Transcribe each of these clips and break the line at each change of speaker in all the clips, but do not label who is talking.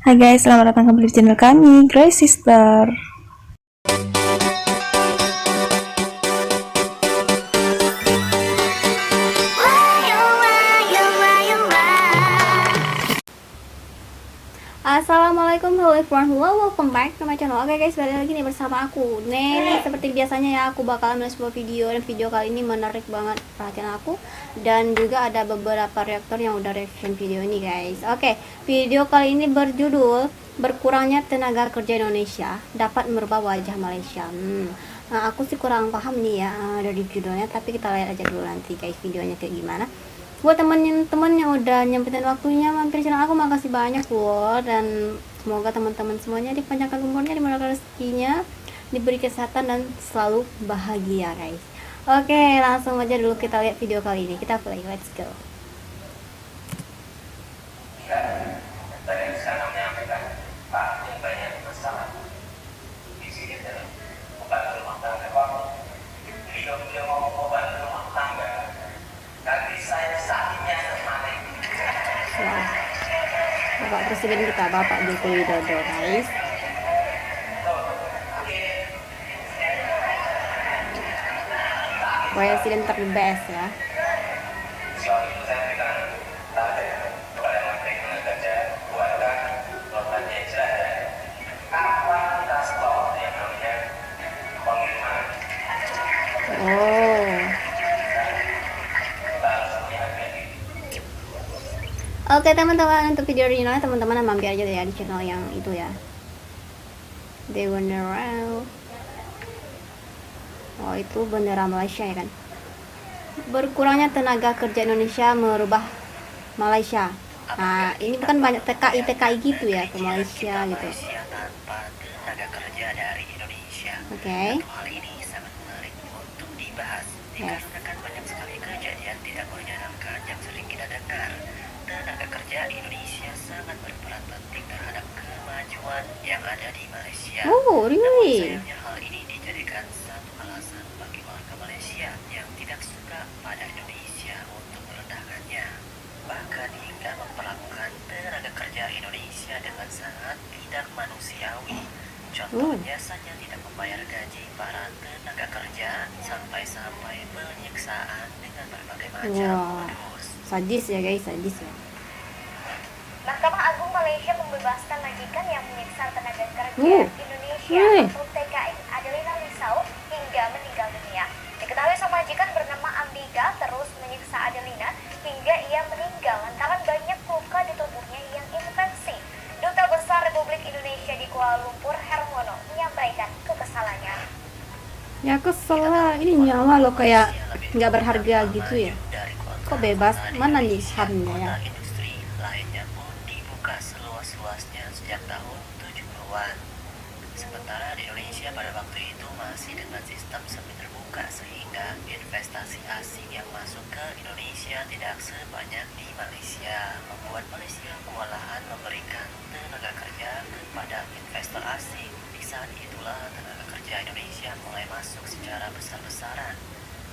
Hai guys, selamat datang kembali di channel kami, Grace Sister.
Assalamualaikum, hello everyone, welcome back to my channel. Oke guys, balik lagi nih bersama aku Nelly. Seperti biasanya ya, aku bakalan membuat sebuah video. Dan video kali ini menarik banget perhatian aku. Dan juga ada beberapa reaktor yang udah reaction video ini guys. Oke, video kali ini berjudul Berkurangnya tenaga kerja Indonesia dapat merubah wajah Malaysia. Nah, aku sih kurang paham nih ya dari judulnya. Tapi kita lihat aja dulu nanti guys videonya kayak gimana. Buat temen-temen yang udah nyempetin waktunya mampir channel aku, makasih banyak loh. Dan semoga teman-teman semuanya dipanjangkan umurnya, dimurahkan rezekinya, diberi kesehatan dan selalu bahagia guys. Oke, langsung aja dulu kita lihat video kali ini. Kita play, let's go. Bapak Presiden kita, Bapak Joko Widodo guys. Presiden terbest ya. Oke teman-teman, untuk video originalnya teman-teman mampir aja ya di channel yang itu ya. The Wonderland. Oh, itu bendera Malaysia ya kan. Berkurangnya tenaga kerja Indonesia merubah Malaysia. Nah, ini kan banyak TKI gitu ya ke Malaysia gitu. Oke.
Hal ini sangat menarik untuk dibahas. Dikarenakan banyak sekali kejadian tidak menyenangkan yang sering kita dengar. Tenaga kerja Indonesia sangat berperan penting terhadap kemajuan yang ada di Malaysia.
Oh, really?
Namun sayangnya hal ini dijadikan satu alasan bagi warga Malaysia yang tidak suka pada Indonesia untuk merendahkannya. Bahkan hingga memperlakukan tenaga kerja Indonesia dengan sangat tidak manusiawi. Contohnya saja tidak membayar gaji para tenaga kerja sampai penyiksaan dengan berbagai macam modus.
Sadis ya guys, sadis ya.
Mahkamah Agung Malaysia membebaskan majikan yang menyiksa tenaga kerja Indonesia atau TKI Adelina Lisau hingga meninggal dunia. Diketahui sang majikan bernama Ambiga terus menyiksa Adelina hingga ia meninggal lantaran banyak luka di tubuhnya yang infeksi. Duta Besar Republik Indonesia di Kuala Lumpur, Hermono, menyampaikan kekesalannya.
Ya kesel lah, ini nyawa lo kayak nggak berharga gitu ya. Kok bebas? Mana nih HAM-nya ya?
Industri lainnya pun dibuka seluas-luasnya sejak tahun 70-an. Sementara di Indonesia pada waktu itu masih dengan sistem semi terbuka sehingga investasi asing yang masuk ke Indonesia tidak sebanyak di Malaysia, membuat Malaysia kewalahan memberikan tenaga kerja kepada investor asing. Di saat itulah tenaga kerja Indonesia mulai masuk secara besar-besaran,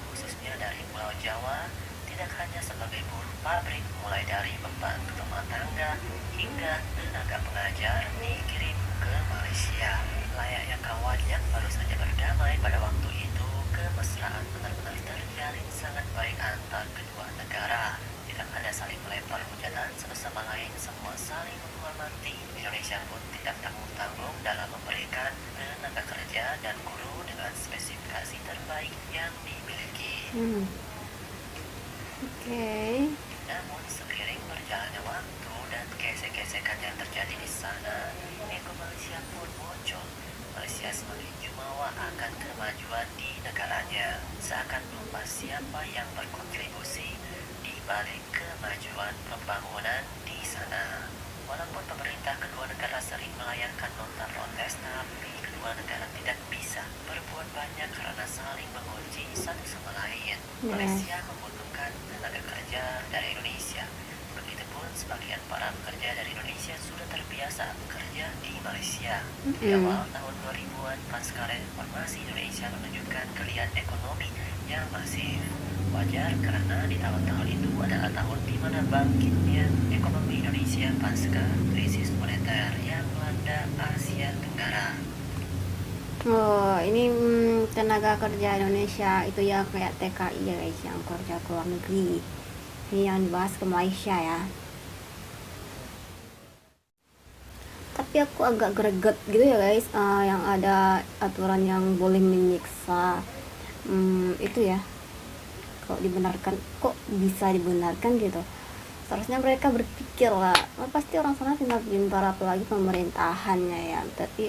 khususnya dari Pulau Jawa. Tidak hanya sebagai buruh pabrik, mulai dari pembantu rumah tangga hingga tenaga pengajar dikirim ke Malaysia. Layaknya kawan yang baru saja berdamai pada waktu itu, kemesraan benar-benar terjalin sangat baik antar kedua negara. Tidak ada saling melempar hujatan satu sama lain, semua saling menghormati. Indonesia pun tidak tanggung-tanggung dalam memberikan tenaga kerja dan guru dengan spesifikasi terbaik yang dimiliki.
Oke.
Namun seiring berjalannya waktu dan gesek-gesekan yang terjadi di sana, ego Malaysia pun muncul. Malaysia semakin jumawa akan kemajuan di negaranya, seakan lupa siapa yang berkontribusi di balik kemajuan pembangunan di sana. Walaupun pemerintah kedua negara sering melayangkan nota protes, tapi kedua negara tidak bisa berbuat banyak karena saling mengunci satu sama lain. Malaysia membutuhkan tenaga kerja dari Indonesia. Begitupun sebagian para pekerja dari Indonesia sudah terbiasa bekerja di Malaysia. Di awal tahun 2000-an, pasca reformasi Indonesia menunjukkan geliat ekonomi yang masif. Wajar karena di tahun-tahun itu adalah tahun di mana bangkitnya ekonomi Indonesia pasca krisis moneter
Oh, ini tenaga kerja Indonesia itu yang kayak TKI ya guys, yang kerja ke luar negeri. Ini yang dibahas ke Malaysia ya. Tapi aku agak greget gitu ya guys, yang ada aturan yang boleh menyiksa itu ya. Kok dibenarkan, kok bisa dibenarkan gitu. Seharusnya mereka berpikir lah, pasti orang sana pintar-pintar, apalagi pemerintahannya ya. Tapi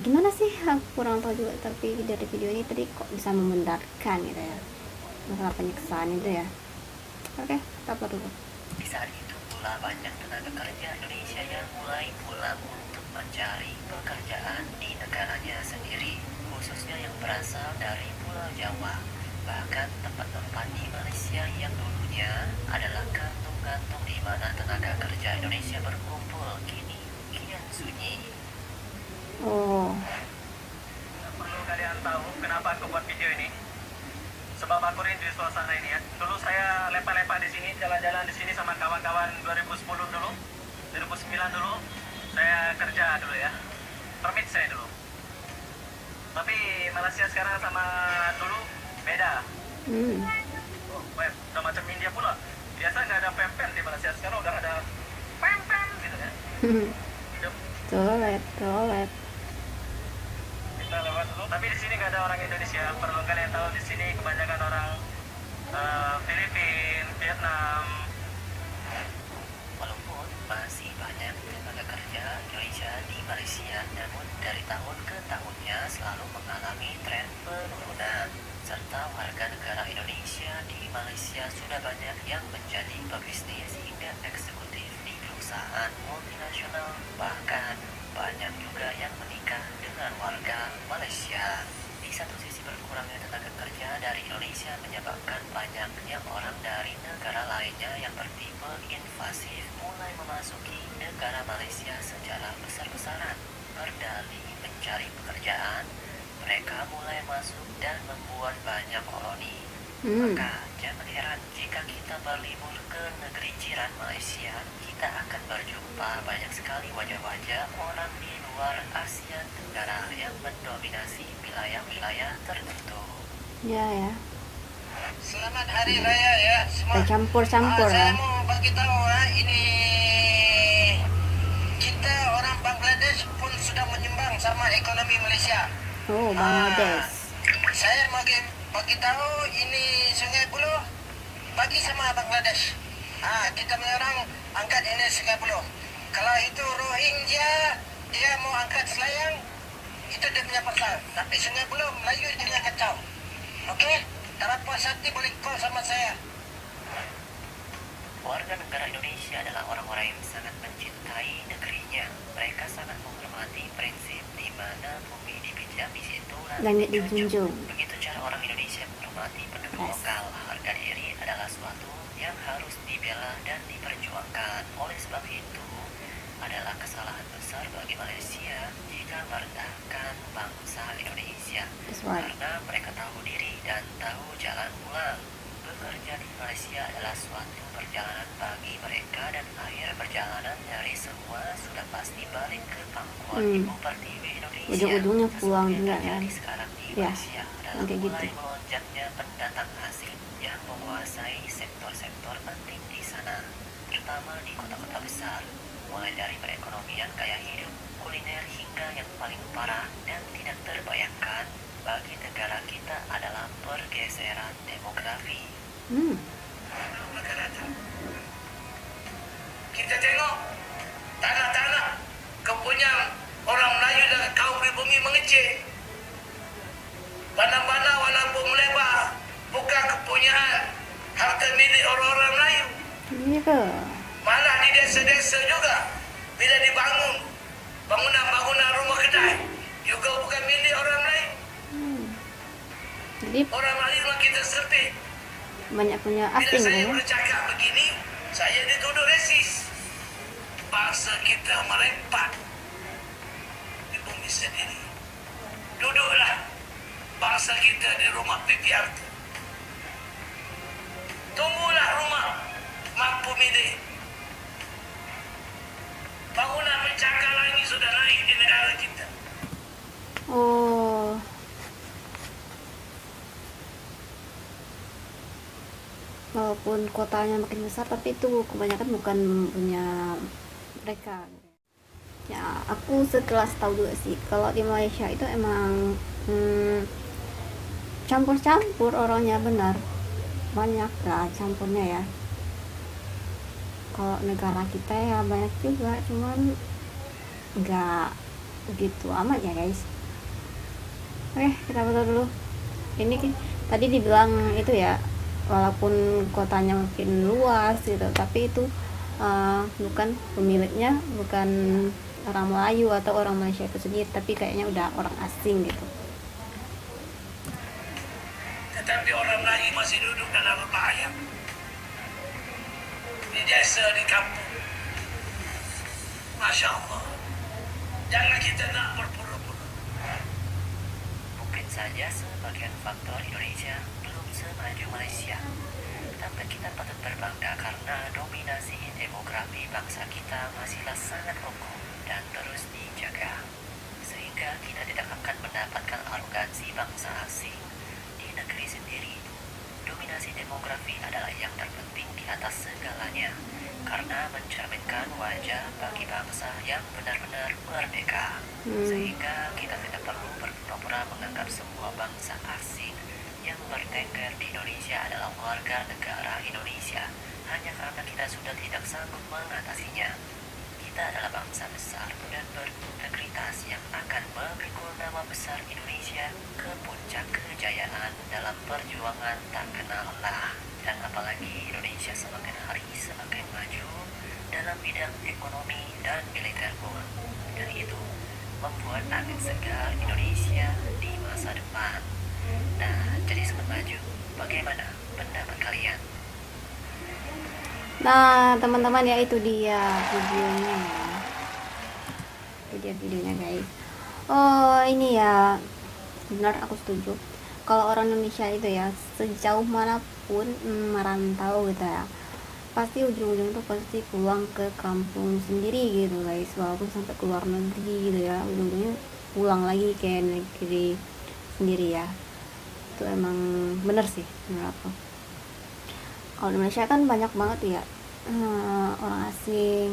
gimana sih, aku kurang tahu juga. Tapi dari video ini tadi kok bisa membenarkan gitu ya, masalah penyiksaan itu ya. Oke, kita upload dulu.
Di saat itu pula banyak tenaga kerja Indonesia yang mulai pulang untuk mencari pekerjaan di negaranya sendiri, khususnya yang berasal dari Pulau Jawa. Bahkan tempat-tempat di Malaysia yang dulunya adalah kantung-kantung di mana tenaga kerja Indonesia berkumpul kini kian sunyi.
Oh,
Perlu kalian tahu kenapa aku buat video ini? Sebab aku rindu suasana ini ya. Dulu saya lepak-lepak di sini, jalan-jalan di sini sama kawan-kawan 2010 dulu, 2009 dulu. Saya kerja dulu ya. Permit saya dulu. Tapi Malaysia sekarang sama dulu beda. Oh, web, udah macam India pula. Biasa nggak ada pem-pem di Malaysia, sekarang udah ada pem-pem gitu kan. Hidup.
toilet.
Kita lewat dulu. Tapi di sini nggak ada orang Indonesia. Perlu kalian tahu di sini kebanyakan orang Filipina, Vietnam.
Walaupun masih banyak tenaga kerja Indonesia di Malaysia, namun dari tahun ke tahunnya selalu mengalami tren penurunan. Serta warga negara Indonesia di Malaysia sudah banyak yang menjadi pebisnis hingga eksekutif di perusahaan multinasional. Bahkan banyak juga yang menikah dengan warga Malaysia. Di satu sisi berkurangnya tenaga kerja dari Indonesia menyebabkan banyaknya orang dari negara lainnya yang bertipe invasif mulai memasuki negara Malaysia secara besar-besaran. Berdalih mencari pekerjaan, mereka mulai masuk dan membuat banyak koloni. Maka jangan heran jika kita berlibur ke negeri jiran Malaysia, kita akan berjumpa banyak sekali wajah-wajah orang di luar Asia Tenggara yang mendominasi wilayah-wilayah tertentu.
Ya.
Selamat Hari Raya ya semua.
Campur-campur
Saya
ya.
mau bagi tahu ini kita orang Bangladesh pun sudah menyumbang sama ekonomi Malaysia.
Oh, Bangladesh.
Saya mau bagi tahu ini Sungai Buloh bagi sama Bangladesh. Kita orang angkat ini Sungai Buloh. Kalau itu Rohingya dia mau angkat Selayang, itu dia punya pasal. Tapi Sungai Buloh Melayu jangan kacau. Okey? Tarap puas hati boleh call sama saya.
Warga negara Indonesia adalah orang-orang yang sangat mencintai negerinya. Mereka sangat menghormati prinsip di mana bumi dipijak di situ
Langit dijunjung.
Begitu cara orang Indonesia menghormati penduduk lokal. Harga diri adalah suatu yang harus dibela dan diperjuangkan. Oleh sebab itu, adalah kesalahan besar bagi Malaysia jika merendahkan bangsa Indonesia. Karena mereka tahu diri dan tahu jalan pulang. Bekerja di Malaysia adalah suatu perjalanan bagi mereka dan akhir perjalanan dari semua sudah pasti balik ke pangkuan ibu pertiwi Indonesia.
Ujung-ujungnya pulang juga kan.
Sekarang di
Ya,
Malaysia adalah
kayak gitu.
mulai melonjaknya pendatang asing yang menguasai sektor-sektor penting di sana, terutama di kota-kota besar. Mulai dari perekonomian, gaya hidup, kuliner hingga yang paling parah dan tidak terbayangkan bagi negara kita adalah pergeseran demografi.
Kita tengok tanah-tanah kepunyaan orang Melayu dan kaum pribumi mengecil. Bandar-bandar walaupun melebar bukan kepunyaan harta milik orang-orang Melayu.
Iya ke?
Malah di desa-desa juga bila dibangun bangunan-bangunan rumah kedai juga bukan milik orang Melayu.
Jadi
Orang Melayu makin tersepit.
banyak punya
Bila
asing
saya
kan ya.
bercakap begini, saya dituduh resis. Bangsa kita merempat di bumi sendiri. Duduklah bangsa kita di rumah PPRT. Tunggulah rumah mampu milik. Bangunan pencakar lagi sudah naik di negara kita.
walaupun kotanya makin besar tapi itu kebanyakan bukan punya mereka. Ya aku sekelas tahu juga sih kalau di Malaysia itu emang campur-campur orangnya, benar banyak lah campurnya ya. Kalau negara kita ya banyak juga, cuman nggak begitu amat ya guys. Oke, kita foto dulu. Ini tadi dibilang itu ya, walaupun kotanya makin luas gitu, tapi itu bukan pemiliknya bukan orang Melayu atau orang Malaysia itu sendiri, tapi kayaknya udah orang asing gitu.
Tetapi orang Melayu masih duduk dalam bahaya. Di desa, di kampung. Masya Allah. Jangan kita nak berpura-pura.
Mungkin saja sebagian faktor Indonesia belum semaju Malaysia, tapi kita patut berbangga karena dominasi demografi bangsa kita masihlah sangat kokoh dan terus dijaga, sehingga kita tidak akan mendapatkan arogansi bangsa asing di negeri sendiri. Dominasi demografi adalah yang terpenting di atas segalanya, karena mencerminkan wajah bagi bangsa yang benar-benar merdeka, sehingga kita tidak perlu berpura-pura menganggap semua bangsa asing yang bertengger di Indonesia adalah warga negara Indonesia hanya karena kita sudah tidak sanggup mengatasinya. Kita adalah bangsa besar dan berintegritas yang akan memikul nama besar Indonesia ke puncak kejayaan dalam perjuangan tak kenal lelah. Dan apalagi Indonesia semakin hari semakin maju dalam bidang ekonomi dan militer pun. Dan itu membuat angin segar Indonesia di masa depan. Nah, jadi semakin maju. Bagaimana pendapat kalian?
Nah teman-teman, ya itu dia videonya ya. Itu dia videonya guys. Oh ini ya, benar aku setuju. Kalau orang Indonesia itu ya, sejauh manapun merantau gitu ya, pasti ujung-ujung tuh pasti pulang ke kampung sendiri gitu guys. Walaupun sampai ke luar negeri gitu ya, ujung-ujungnya pulang lagi ke negeri sendiri ya. Itu emang bener sih menurut aku. Kalau di Indonesia kan banyak banget ya orang asing,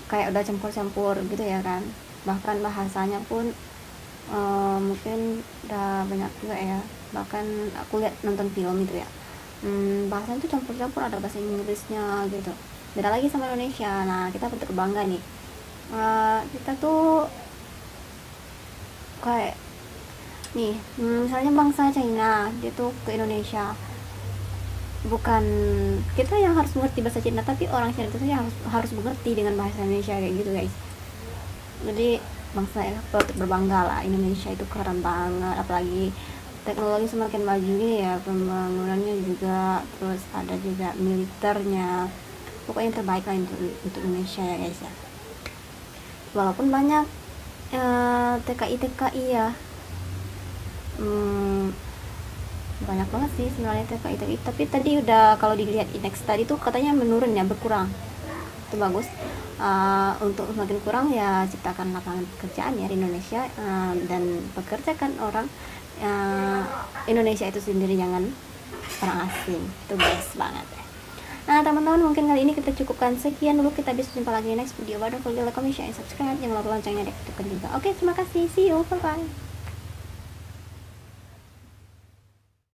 kayak udah campur-campur gitu ya kan. Bahkan bahasanya pun mungkin udah banyak juga ya. Bahkan aku lihat nonton film itu ya, bahasanya tuh campur-campur, ada bahasa Inggrisnya gitu, beda lagi sama Indonesia. Nah kita patut berbangga nih, kita tuh kayak nih misalnya bangsa China dia tuh ke Indonesia, bukan kita yang harus mengerti bahasa Cina, tapi orang Cina itu harus mengerti dengan bahasa Indonesia kayak gitu guys. Jadi bangsa ya patut berbangga lah, Indonesia itu keren banget. Apalagi teknologi semakin maju nih ya, pembangunannya juga, terus ada juga militernya, pokoknya yang terbaik lah untuk Indonesia ya guys ya. Walaupun banyak TKI ya, banyak banget sih sebenarnya TKI, tapi tadi udah kalau dilihat indeks tadi tuh katanya menurun ya, berkurang. Itu bagus. Untuk semakin kurang ya, ciptakan lapangan pekerjaan ya di Indonesia, dan pekerjakan orang Indonesia itu sendiri, jangan orang asing. Itu best banget ya. Nah teman-teman, mungkin kali ini kita cukupkan sekian dulu. Kita bisa jumpa lagi next video baru. Kalau like, comment, share, subscribe, jangan lupa loncengnya diaktifkan juga. Oke, terima kasih, see you, bye bye.